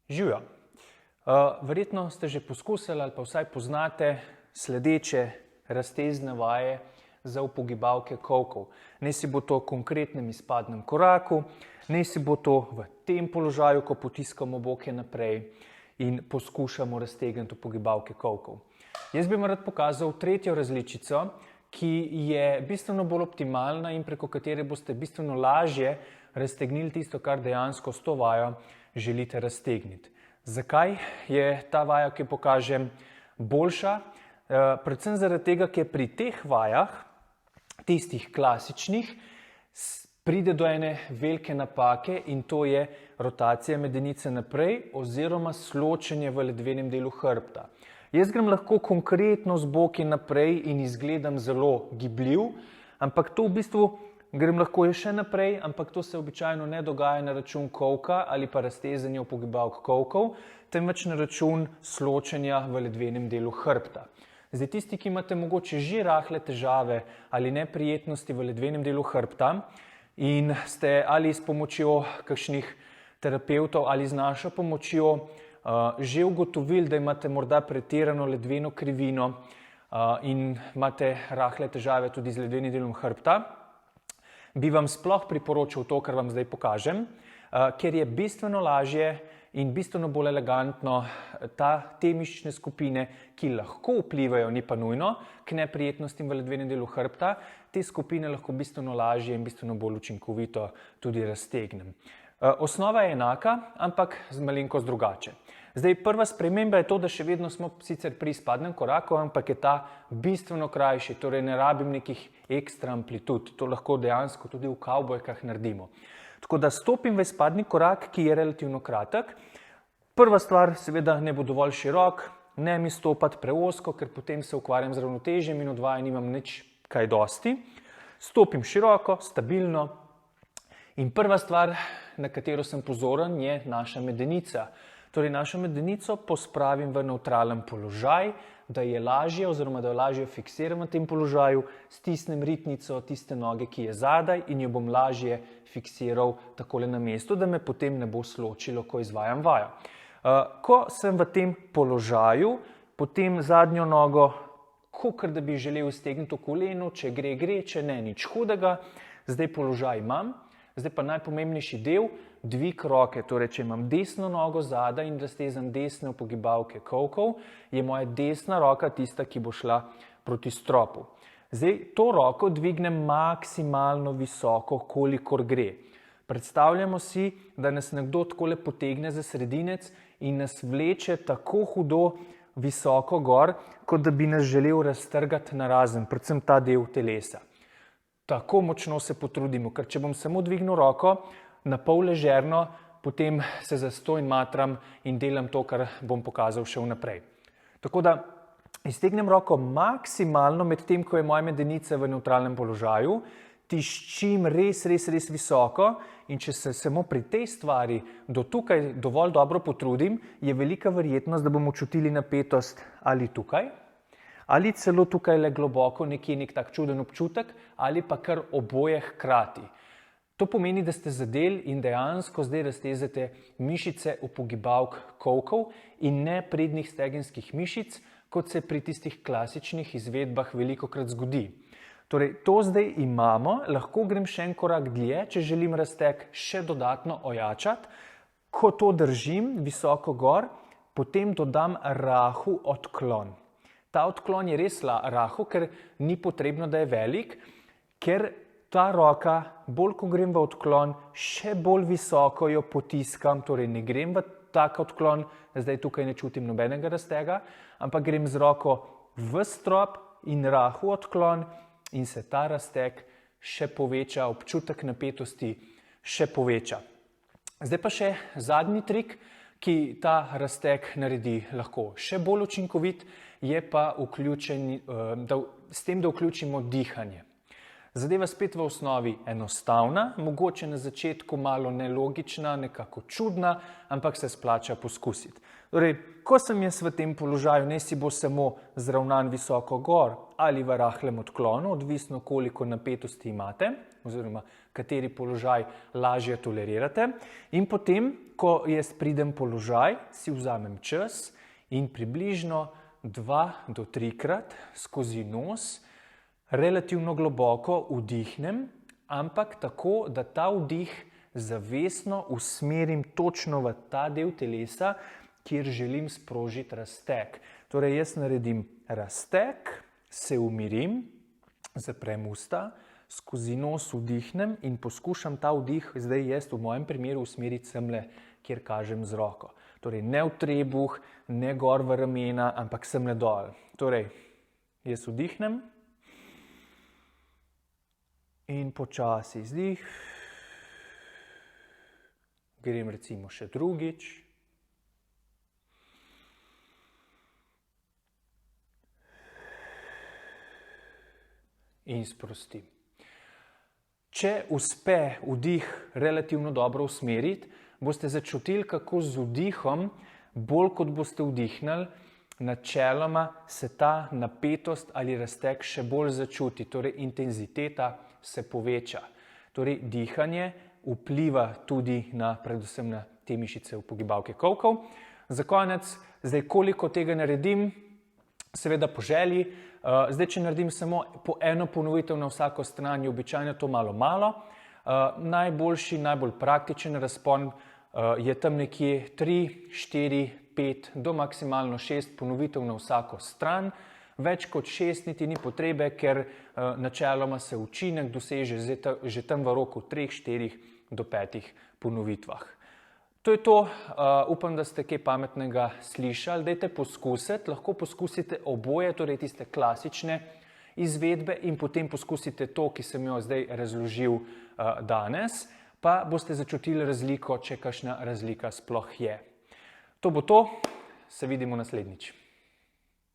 Živijo. Verjetno ste že poskusili ali pa vsaj poznate sledeče raztezne vaje za upogibavke kolkov. Naj si bo to v konkretnem izpadnem koraku, naj si bo to v tem položaju, ko potiskamo boke naprej in poskušamo raztegniti upogibavke kolkov. Jaz bi vam rad pokazal tretjo različico, ki je bistveno bolj optimalna in preko katere boste bistveno lažje raztegnili tisto, kar dejansko s to vajo želite raztegniti. Zakaj je ta vaja, ki jo pokažem, boljša? Predvsem zaradi tega, ker pri teh vajah, tistih klasičnih, pride do ene velike napake in to je rotacija medenice naprej oziroma sločenje v ledvenem delu hrbta. Jaz grem lahko konkretno z boki naprej in izgledam zelo gibljiv, ampak to v bistvu grem lahko še naprej, ampak to se običajno ne dogaja na račun kolka ali pa raztezanja upogibavk kolkov, temveč na račun sločenja v ledvenem delu hrbta. Zdaj, tisti, ki imate mogoče že rahle težave ali neprijetnosti v ledvenem delu hrbta in ste ali s pomočjo kakšnih terapevtov ali z našo pomočjo že ugotovili, da imate morda pretirano ledveno krivino in imate rahle težave tudi z ledvenim delom hrbta, bi vam sploh priporočil to, kar vam zdaj pokažem, ker je bistveno lažje in bistveno bolj elegantno te mišične skupine, ki lahko vplivajo, ni pa nujno, k neprijetnostim v ledvenem delu hrbta, te skupine lahko bistveno lažje in bistveno bolj učinkovito tudi raztegnem. Osnova je enaka, ampak malenkost drugače. Zdaj, prva sprememba je to, da še vedno smo sicer pri izpadnem koraku, ampak je ta bistveno krajši, torej ne rabim nekih ekstra amplitud. To lahko dejansko tudi v kavbojkah naredimo. Tako da stopim v izpadni korak, ki je relativno kratek. Prva stvar, seveda, ne bo dovolj širok, ne mi stopati preozko, ker potem se ukvarjam z ravnotežjem in od vaje nimam nič kaj dosti. Stopim široko, stabilno. In prva stvar, na katero sem pozoren, je naša medenica. Torej, našo medenico pospravim v nevtralen položaj, da je lažje oziroma da jo lažje fiksiram v tem položaju, stisnem ritnico tiste noge, ki je zadaj in jo bom lažje fiksiral takole na mestu, da me potem ne bo sločilo, ko izvajam vajo. Ko sem v tem položaju, potem zadnjo nogo, kakor da bi želel iztegniti v kolenu, če gre, če ne, nič hudega. Zdaj položaj imam. Zdaj pa najpomembnejši del, dvig roke, torej če imam desno nogo zadaj in raztezam desne upogibavke kolkov, je moja desna roka tista, ki bo šla proti stropu. Zdaj, to roko dvignem maksimalno visoko, kolikor gre. Predstavljamo si, da nas nekdo takole potegne za sredinec in nas vleče tako hudo visoko gor, kot da bi nas želel raztrgati narazen, predvsem ta del telesa. Tako močno se potrudimo, ker če bom samo dvignil roko na pol ležerno, potem se zastojim, matram in delam to, kar bom pokazal še vnaprej. Tako da iztegnem roko maksimalno med tem, ko je moja medenica v nevtralnem položaju, tiščim res visoko in če se samo pri tej stvari do tukaj dovolj dobro potrudim, je velika verjetnost, da bomo čutili napetost ali tukaj, ali celo tukaj le globoko, nekje nek tak čuden občutek, ali pa kar oboje hkrati. To pomeni, da ste zadeli in dejansko zdaj raztezate mišice upogibavk kolkov in ne prednjih stegenskih mišic, kot se pri tistih klasičnih izvedbah velikokrat zgodi. Torej, to zdaj imamo, lahko grem še en korak dlje, če želim razteg še dodatno ojačati. Ko to držim visoko gor, potem dodam rahel odklon. Ta odklon je res rahel, ker ni potrebno, da je velik, ker ta roka, bolj ko grem v odklon, še bolj visoko jo potiskam, torej ne grem v tak odklon, zdaj tukaj ne čutim nobenega raztega, ampak grem z roko v strop in rahel odklon in se ta razteg še poveča, občutek napetosti še poveča. Zdaj pa še zadnji trik, ki ta razteg naredi lahko še bolj učinkovit, je pa s tem, da vključimo dihanje. Zadeva spet v osnovi enostavna, mogoče na začetku malo nelogična, nekako čudna, ampak se splača poskusiti. Torej, ko sem jaz v tem položaju, naj si bo samo zravnan visoko gor ali v rahlem odklonu, odvisno koliko napetosti imate, oziroma kateri položaj lažje tolerirate, in potem ko jaz pridem položaj, si vzamem čas in približno 2 do 3-krat skozi nos relativno globoko vdihnem, ampak tako, da ta vdih zavestno usmerim točno v ta del telesa, kjer želim sprožiti razteg. Torej, jaz naredim razteg, se umirim, zaprem usta, skozi nos vdihnem in poskušam ta vdih zdaj jaz v mojem primeru usmeriti semle, kjer kažem z roko. Torej, ne v trebuh, ne gor v ramena, ampak semle dol. Torej, jaz vdihnem in počasi izdih. Grem recimo še drugič. In sprostim. Če uspe vdih relativno dobro usmeriti, boste začutili, kako z vdihom, bolj kot boste vdihnili, načeloma se ta napetost ali razteg še bolj začuti, torej intenziteta se poveča. Torej, dihanje vpliva tudi predvsem na te mišice upogibavke kolkov. Za konec, zdaj koliko tega naredim, seveda po želji. Zdaj, če naredim samo po eno ponovitev na vsako stran, je običajno to malo. Najboljši, najbolj praktičen razpon je tam nekje 3, 4, 5 do maksimalno 6 ponovitev na vsako stran. Več kot 6 niti ni potrebe, ker načeloma se učinek doseže že tam v roku 3, 4 do 5 ponovitvah. To je to, upam, da ste kaj pametnega slišali. Dajte poskusiti, lahko poskusite oboje, torej tiste klasične izvedbe in potem poskusite to, ki sem jo zdaj razložil danes, pa boste začutili razliko, če kakšna razlika sploh je. To bo to, se vidimo naslednjič.